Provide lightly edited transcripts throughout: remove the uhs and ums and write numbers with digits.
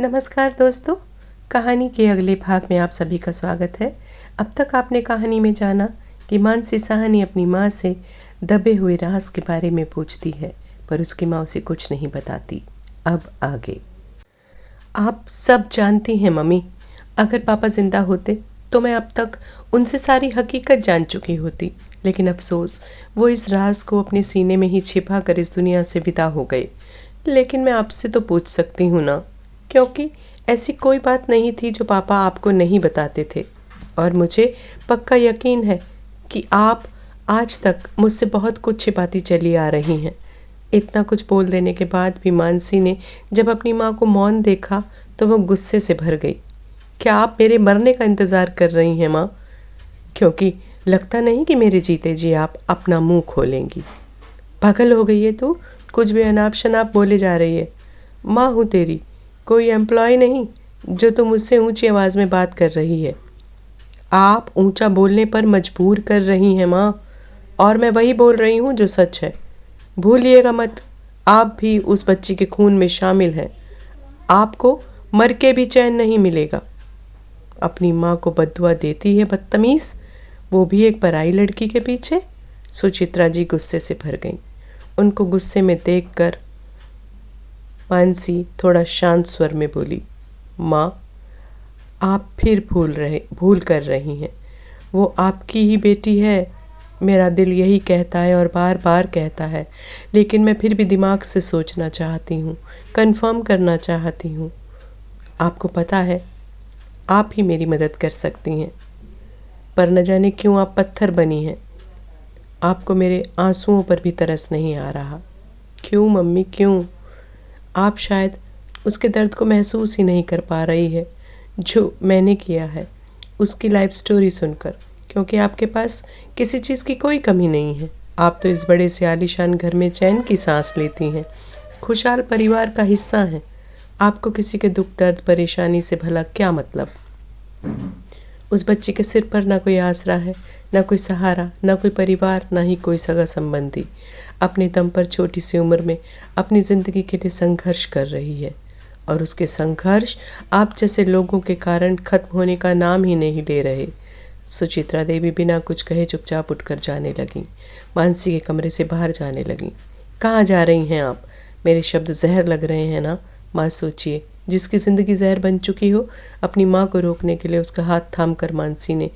नमस्कार दोस्तों, कहानी के अगले भाग में आप सभी का स्वागत है। अब तक आपने कहानी में जाना कि मानसी साहनी अपनी माँ से दबे हुए राज के बारे में पूछती है, पर उसकी माँ उसे कुछ नहीं बताती। अब आगे। आप सब जानती हैं मम्मी, अगर पापा जिंदा होते तो मैं अब तक उनसे सारी हकीकत जान चुकी होती, लेकिन अफसोस वो इस राज को अपने सीने में ही छिपा कर इस दुनिया से विदा हो गए। लेकिन मैं आपसे तो पूछ सकती हूँ ना, क्योंकि ऐसी कोई बात नहीं थी जो पापा आपको नहीं बताते थे, और मुझे पक्का यकीन है कि आप आज तक मुझसे बहुत कुछ छिपाती चली आ रही हैं। इतना कुछ बोल देने के बाद भी मानसी ने जब अपनी माँ को मौन देखा तो वो गुस्से से भर गई। क्या आप मेरे मरने का इंतज़ार कर रही हैं माँ? क्योंकि लगता नहीं कि मेरे जीते जी आप अपना मुंह खोलेंगी। पागल हो गई है तू, कुछ भी अनाप शनाप बोले जा रही है। माँ हूँ तेरी, कोई एम्प्लॉय नहीं जो तुम मुझसे ऊंची आवाज़ में बात कर रही है। आप ऊंचा बोलने पर मजबूर कर रही हैं माँ, और मैं वही बोल रही हूँ जो सच है। भूलिएगा मत, आप भी उस बच्ची के खून में शामिल हैं। आपको मर के भी चैन नहीं मिलेगा। अपनी माँ को बद्दुआ देती है बदतमीज़, वो भी एक पराई लड़की के पीछे। सुचित्रा जी गुस्से से भर गईं। उनको गुस्से में देखकर मानसी थोड़ा शांत स्वर में बोली, माँ आप फिर भूल कर रही हैं। वो आपकी ही बेटी है। मेरा दिल यही कहता है और बार बार कहता है, लेकिन मैं फिर भी दिमाग से सोचना चाहती हूँ, कंफर्म करना चाहती हूँ। आपको पता है, आप ही मेरी मदद कर सकती हैं, पर न जाने क्यों आप पत्थर बनी हैं। आपको मेरे आंसुओं पर भी तरस नहीं आ रहा। क्यों मम्मी, क्यों? आप शायद उसके दर्द को महसूस ही नहीं कर पा रही है जो मैंने किया है उसकी लाइफ स्टोरी सुनकर, क्योंकि आपके पास किसी चीज़ की कोई कमी नहीं है। आप तो इस बड़े से आलीशान घर में चैन की सांस लेती हैं, खुशहाल परिवार का हिस्सा हैं। आपको किसी के दुख दर्द परेशानी से भला क्या मतलब? उस बच्चे के सिर पर ना कोई आसरा है, ना कोई सहारा, ना कोई परिवार, ना ही कोई सगा संबंधी। अपने दम पर छोटी सी उम्र में अपनी ज़िंदगी के लिए संघर्ष कर रही है, और उसके संघर्ष आप जैसे लोगों के कारण खत्म होने का नाम ही नहीं ले रहे। सुचित्रा देवी बिना कुछ कहे चुपचाप उठकर जाने लगीं। मानसी के कमरे से बाहर जाने लगीं। कहाँ जा रही हैं आप? मेरे शब्द जहर लग रहे हैं ना? माँ सोचिए, जिसकी ज़िंदगी जहर बन चुकी हो। अपनी माँ को रोकने के लिए उसका हाथ थाम कर मानसी ने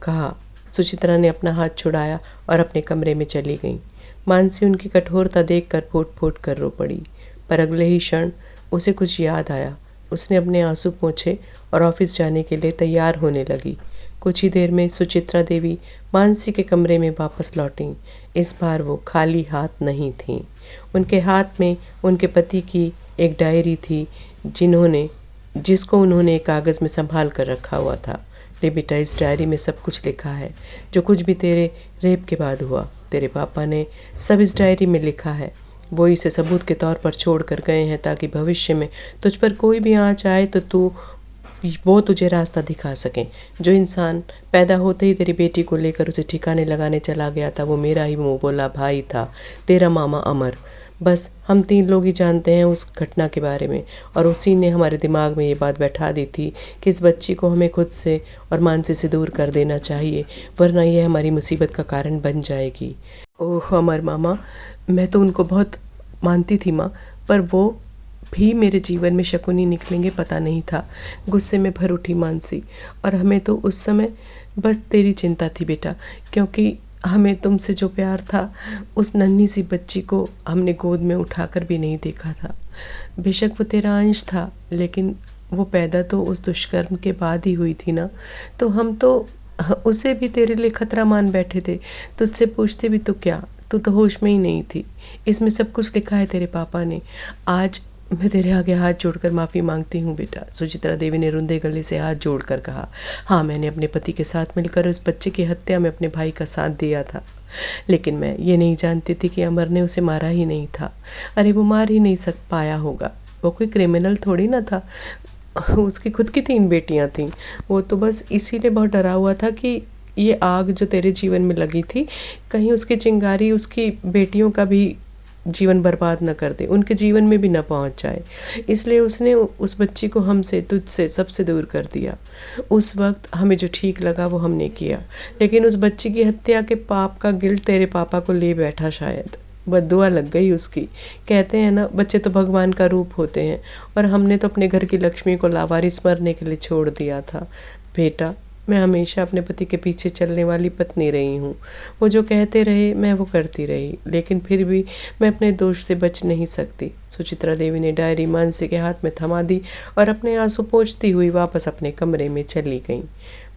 कहा। सुचित्रा ने अपना हाथ छुड़ाया और अपने कमरे में चली गई। मानसी उनकी कठोरता देखकर फूट फूट कर रो पड़ी, पर अगले ही क्षण उसे कुछ याद आया। उसने अपने आंसू पोंछे और ऑफिस जाने के लिए तैयार होने लगी। कुछ ही देर में सुचित्रा देवी मानसी के कमरे में वापस लौटीं। इस बार वो खाली हाथ नहीं थीं। उनके हाथ में उनके पति की एक डायरी थी जिसको उन्होंने एक कागज़ में संभाल कर रखा हुआ था। ले बेटा, इस डायरी में सब कुछ लिखा है, जो कुछ भी तेरे रेप के बाद हुआ। तेरे पापा ने सब इस डायरी में लिखा है। वो इसे सबूत के तौर पर छोड़ कर गए हैं, ताकि भविष्य में तुझ पर कोई भी आँच आए तो वो तुझे रास्ता दिखा सकें। जो इंसान पैदा होते ही तेरी बेटी को लेकर उसे ठिकाने लगाने चला गया था, वो मेरा ही मुँह बोला भाई था, तेरा मामा अमर। बस हम 3 लोग ही जानते हैं उस घटना के बारे में, और उसी ने हमारे दिमाग में ये बात बैठा दी थी कि इस बच्ची को हमें खुद से और मानसी से दूर कर देना चाहिए, वरना यह हमारी मुसीबत का कारण बन जाएगी। ओह अमर मामा, मैं तो उनको बहुत मानती थी माँ, पर वो भी मेरे जीवन में शकुनी निकलेंगे पता नहीं था। गुस्से में भर उठी मानसी। और हमें तो उस समय बस तेरी चिंता थी बेटा, क्योंकि हमें तुमसे जो प्यार था, उस नन्ही सी बच्ची को हमने गोद में उठाकर भी नहीं देखा था। बेशक वो तेरा अंश था, लेकिन वो पैदा तो उस दुष्कर्म के बाद ही हुई थी ना, तो हम तो उसे भी तेरे लिए खतरा मान बैठे थे। तुझसे पूछते भी तो क्या, तू तो होश में ही नहीं थी। इसमें सब कुछ लिखा है तेरे पापा ने। आज मैं तेरे आगे हाथ जोड़कर माफ़ी मांगती हूँ बेटा। सुचित्रा देवी ने रुंधे गले से हाथ जोड़कर कहा। हाँ, मैंने अपने पति के साथ मिलकर उस बच्चे की हत्या में अपने भाई का साथ दिया था, लेकिन मैं ये नहीं जानती थी कि अमर ने उसे मारा ही नहीं था। अरे वो मार ही नहीं पाया होगा, वो कोई क्रिमिनल थोड़ी ना था। उसकी खुद की 3 बेटियां थीं। वो तो बस इसीलिए बहुत डरा हुआ था कि ये आग जो तेरे जीवन में लगी थी, कहीं उसकी चिंगारी उसकी बेटियों का भी जीवन बर्बाद न कर दे, उनके जीवन में भी न पहुंच जाए। इसलिए उसने उस बच्ची को हमसे, तुझसे, सबसे दूर कर दिया। उस वक्त हमें जो ठीक लगा वो हमने किया, लेकिन उस बच्ची की हत्या के पाप का गिल्ट तेरे पापा को ले बैठा शायद। बद्दुआ लग गई उसकी। कहते हैं ना, बच्चे तो भगवान का रूप होते हैं, और हमने तो अपने घर की लक्ष्मी को लावारिस मरने के लिए छोड़ दिया था। बेटा, मैं हमेशा अपने पति के पीछे चलने वाली पत्नी रही हूँ। वो जो कहते रहे मैं वो करती रही, लेकिन फिर भी मैं अपने दोष से बच नहीं सकती। सुचित्रा देवी ने डायरी मानसी के हाथ में थमा दी और अपने आंसू पोंछती हुई वापस अपने कमरे में चली गई।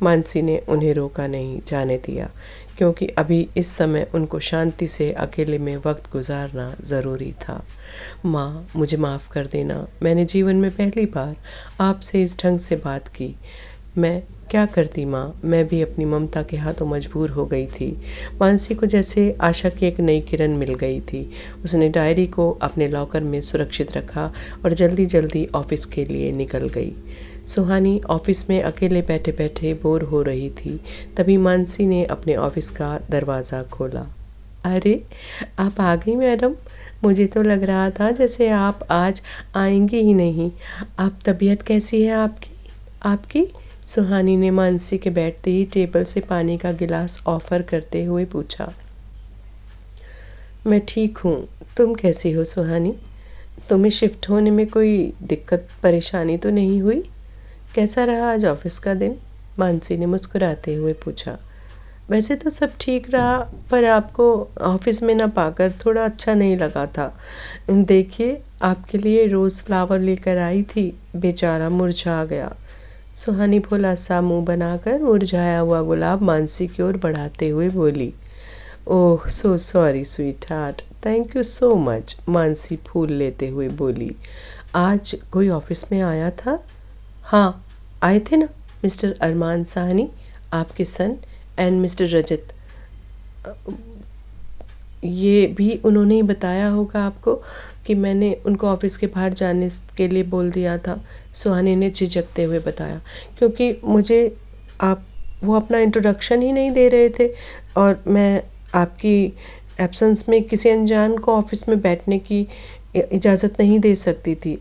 मानसी ने उन्हें रोका नहीं, जाने दिया, क्योंकि अभी इस समय उनको शांति से अकेले में वक्त गुजारना ज़रूरी था। माँ, मुझे माफ़ कर देना, मैंने जीवन में पहली बार आपसे इस ढंग से बात की। मैं क्या करती माँ, मैं भी अपनी ममता के हाथों मजबूर हो गई थी। मानसी को जैसे आशा की एक नई किरण मिल गई थी। उसने डायरी को अपने लॉकर में सुरक्षित रखा और जल्दी जल्दी ऑफिस के लिए निकल गई। सुहानी ऑफिस में अकेले बैठे बैठे बोर हो रही थी। तभी मानसी ने अपने ऑफिस का दरवाज़ा खोला। अरे, आप आ गई मैडम। मुझे तो लग रहा था जैसे आप आज आएंगी ही नहीं। आप तबीयत कैसी है आपकी? सुहानी ने मानसी के बैठते ही टेबल से पानी का गिलास ऑफर करते हुए पूछा। मैं ठीक हूँ, तुम कैसी हो सुहानी? तुम्हें शिफ्ट होने में कोई दिक्कत परेशानी तो नहीं हुई? कैसा रहा आज ऑफिस का दिन? मानसी ने मुस्कुराते हुए पूछा। वैसे तो सब ठीक रहा, पर आपको ऑफिस में ना पाकर थोड़ा अच्छा नहीं लगा था। देखिए, आपके लिए रोज़ फ्लावर लेकर आई थी, बेचारा मुरझा गया। सुहानी भोला सा मुंह बनाकर मुरझाया हुआ गुलाब मानसी की ओर बढ़ाते हुए बोली। Oh, so sorry sweetheart, thank you so much. Mansi फूल लेते हुए बोली। आज कोई ऑफिस में आया था? हाँ, आए थे ना, मिस्टर अरमान साहनी, आपके सन, एंड मिस्टर रजत। ये भी उन्होंने ही बताया होगा आपको कि मैंने उनको ऑफिस के बाहर जाने के लिए बोल दिया था। सुहानी ने झिझकते हुए बताया, क्योंकि मुझे वो अपना इंट्रोडक्शन ही नहीं दे रहे थे, और मैं आपकी एब्सेंस में किसी अनजान को ऑफिस में बैठने की इजाज़त नहीं दे सकती थी।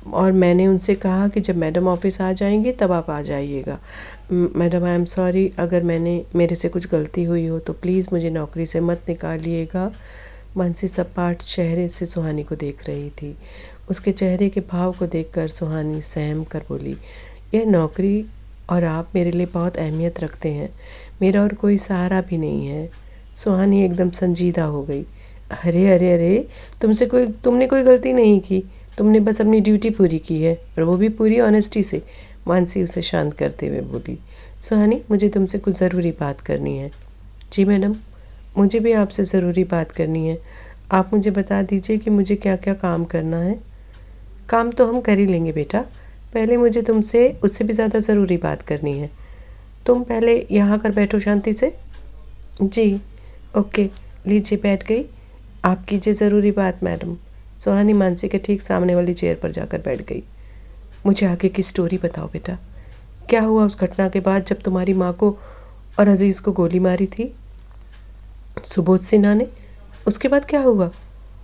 और मैंने उनसे कहा कि जब मैडम ऑफिस आ जाएंगी तब आप आ जाइएगा। मैडम, आई एम सॉरी, अगर मेरे से कुछ गलती हुई हो तो प्लीज़ मुझे नौकरी से मत निकालिएगा। मानसी सपाट चेहरे से सुहानी को देख रही थी। उसके चेहरे के भाव को देखकर सुहानी सहम कर बोली, यह नौकरी और आप मेरे लिए बहुत अहमियत रखते हैं। मेरा और कोई सहारा भी नहीं है। सुहानी एकदम संजीदा हो गई। अरे अरे अरे, तुमने कोई गलती नहीं की, तुमने बस अपनी ड्यूटी पूरी की है, और वो भी पूरी ऑनेस्टी से। मानसी उसे शांत करते हुए बोली। सुहानी, मुझे तुमसे कुछ ज़रूरी बात करनी है। जी मैडम, मुझे भी आपसे ज़रूरी बात करनी है। आप मुझे बता दीजिए कि मुझे क्या क्या काम करना है। काम तो हम कर ही लेंगे बेटा, पहले मुझे तुमसे उससे भी ज़्यादा ज़रूरी बात करनी है। तुम पहले यहाँ कर बैठो शांति से। जी, ओके, लीजिए बैठ गई। आप कीजिए ज़रूरी बात मैडम। सुहानी मानसी के ठीक सामने वाली चेयर पर जाकर बैठ गई। मुझे आगे की स्टोरी बताओ बेटा। क्या हुआ उस घटना के बाद जब तुम्हारी माँ को और अजीज़ को गोली मारी थी सुबोध सिन्हा ने? उसके बाद क्या हुआ?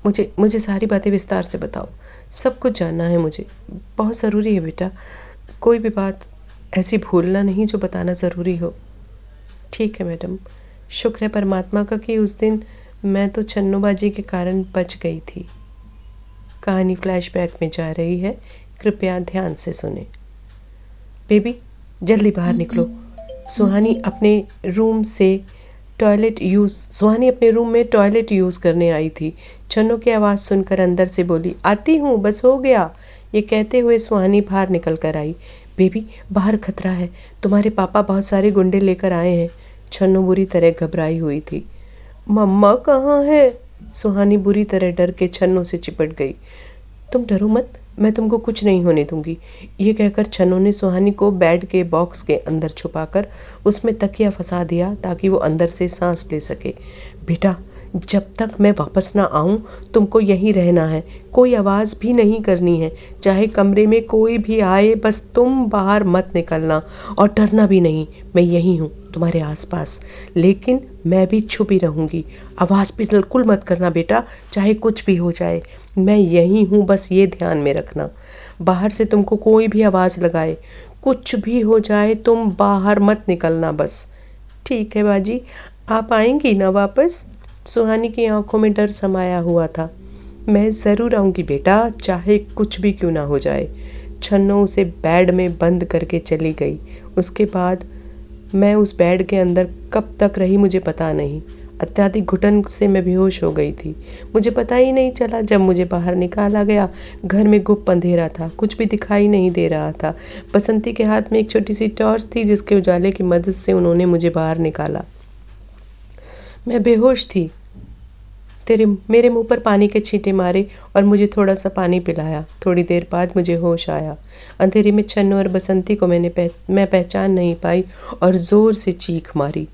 मुझे सारी बातें विस्तार से बताओ। सब कुछ जानना है मुझे, बहुत ज़रूरी है बेटा। कोई भी बात ऐसी भूलना नहीं जो बताना ज़रूरी हो। ठीक है मैडम, शुक्र है परमात्मा का कि उस दिन मैं तो छन्नूबाजी के कारण बच गई थी। कहानी फ्लैशबैक में जा रही है, कृपया ध्यान से सुने। बेबी, जल्दी बाहर निकलो। सुहानी अपने रूम में टॉयलेट यूज़ करने आई थी। छन्नू की आवाज़ सुनकर अंदर से बोली, आती हूँ, बस हो गया। ये कहते हुए सुहानी बाहर निकल कर आई। बेबी, बाहर खतरा है, तुम्हारे पापा बहुत सारे गुंडे लेकर आए हैं। छन्नू बुरी तरह घबराई हुई थी। मम्मा कहाँ है? सुहानी बुरी तरह डर के छन्नू से चिपट गई। तुम डरो मत, मैं तुमको कुछ नहीं होने दूंगी। ये कहकर छन्नू ने सुहानी को बेड के बॉक्स के अंदर छुपाकर उसमें तकिया फंसा दिया ताकि वो अंदर से सांस ले सके। बेटा, जब तक मैं वापस ना आऊं तुमको यहीं रहना है, कोई आवाज़ भी नहीं करनी है। चाहे कमरे में कोई भी आए, बस तुम बाहर मत निकलना और डरना भी नहीं, मैं यहीं हूँ। तुम्हारे आसपास, लेकिन मैं भी छुपी रहूँगी। आवाज़ भी बिल्कुल मत करना बेटा, चाहे कुछ भी हो जाए। मैं यहीं हूँ, बस ये ध्यान में रखना। बाहर से तुमको कोई भी आवाज़ लगाए, कुछ भी हो जाए, तुम बाहर मत निकलना बस। ठीक है बाजी, आप आएंगी ना वापस? सुहानी की आंखों में डर समाया हुआ था। मैं ज़रूर आऊँगी बेटा, चाहे कुछ भी क्यों ना हो जाए। छन्नो उसे बेड में बंद करके चली गई। उसके बाद मैं उस बेड के अंदर कब तक रही मुझे पता नहीं। अत्यधिक घुटन से मैं बेहोश हो गई थी। मुझे पता ही नहीं चला जब मुझे बाहर निकाला गया। घर में गुप्त अंधेरा था, कुछ भी दिखाई नहीं दे रहा था। बसंती के हाथ में एक छोटी सी टॉर्च थी जिसके उजाले की मदद से उन्होंने मुझे बाहर निकाला। मैं बेहोश थी। मेरे मुंह पर पानी के छींटे मारे और मुझे थोड़ा सा पानी पिलाया। थोड़ी देर बाद मुझे होश आया। अंधेरे में छन्नू और बसंती को मैं पहचान नहीं पाई और ज़ोर से चीख मारी।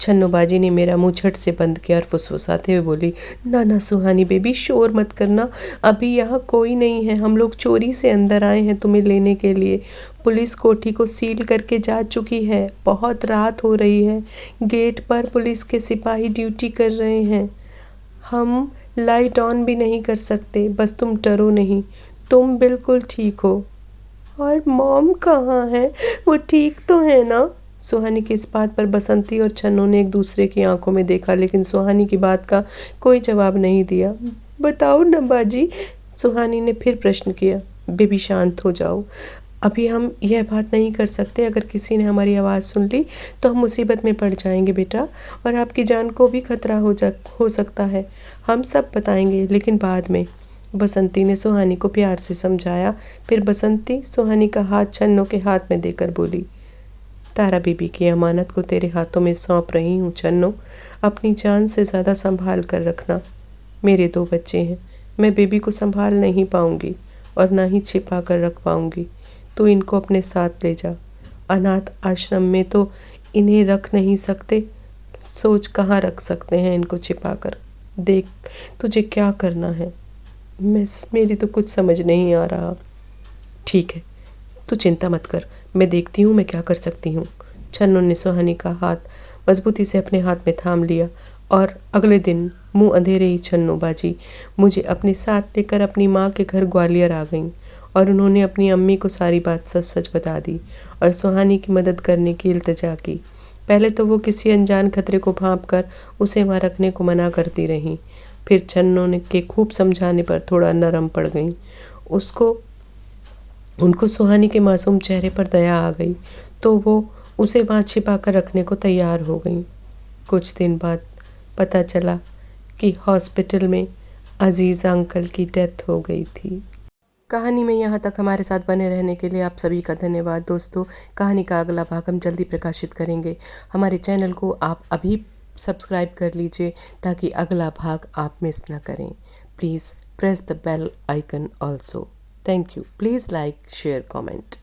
छन्नू बाजी ने मेरा मुंह झट से बंद किया और फुसफुसाते हुए बोली, ना ना सुहानी बेबी, शोर मत करना, अभी यहाँ कोई नहीं है। हम लोग चोरी से अंदर आए हैं तुम्हें लेने के लिए। पुलिस कोठी को सील करके जा चुकी है। बहुत रात हो रही है। गेट पर पुलिस के सिपाही ड्यूटी कर रहे हैं। हम लाइट ऑन भी नहीं कर सकते। बस तुम डरो नहीं, तुम बिल्कुल ठीक हो। और मॉम कहाँ है? वो ठीक तो है ना? सुहानी की इस बात पर बसंती और छन्नू ने एक दूसरे की आंखों में देखा, लेकिन सुहानी की बात का कोई जवाब नहीं दिया। बताओ ना बाजी, सुहानी ने फिर प्रश्न किया। बेबी शांत हो जाओ, अभी हम यह बात नहीं कर सकते। अगर किसी ने हमारी आवाज़ सुन ली तो हम मुसीबत में पड़ जाएंगे बेटा, और आपकी जान को भी खतरा हो सकता है। हम सब बताएंगे, लेकिन बाद में, बसंती ने सुहानी को प्यार से समझाया। फिर बसंती सुहानी का हाथ छन्नू के हाथ में देकर बोली, तारा बीबी की अमानत को तेरे हाथों में सौंप रही हूँ छन्नू, अपनी जान से ज़्यादा संभाल कर रखना। मेरे 2 बच्चे हैं, मैं बेबी को संभाल नहीं पाऊँगी और ना ही छिपा कर रख पाऊँगी। तू इनको अपने साथ ले जा। अनाथ आश्रम में तो इन्हें रख नहीं सकते, सोच कहाँ रख सकते हैं इनको छिपा कर। देख तुझे क्या करना है। मेरी तो कुछ समझ नहीं आ रहा। ठीक है, तू चिंता मत कर, मैं देखती हूँ मैं क्या कर सकती हूँ। छन्नू ने सुहानी का हाथ मजबूती से अपने हाथ में थाम लिया और अगले दिन मुंह अंधेरे ही छन्नू बाजी मुझे अपने साथ लेकर अपनी माँ के घर ग्वालियर आ गईं और उन्होंने अपनी अम्मी को सारी बात सच सच बता दी और सुहानी की मदद करने की इल्तिजा की। पहले तो वो किसी अनजान खतरे को भांप कर उसे वहाँ रखने को मना करती रहीं, फिर छन्नू ने के खूब समझाने पर थोड़ा नरम पड़ गईं। उनको सुहानी के मासूम चेहरे पर दया आ गई, तो वो उसे वहाँ छिपा कर रखने को तैयार हो गईं। कुछ दिन बाद पता चला कि हॉस्पिटल में अजीज़ा अंकल की डेथ हो गई थी। कहानी में यहाँ तक हमारे साथ बने रहने के लिए आप सभी का धन्यवाद दोस्तों। कहानी का अगला भाग हम जल्दी प्रकाशित करेंगे। हमारे चैनल को आप अभी सब्सक्राइब कर लीजिए ताकि अगला भाग आप मिस ना करें। Please press the bell icon also. Thank you. Please like, share, comment.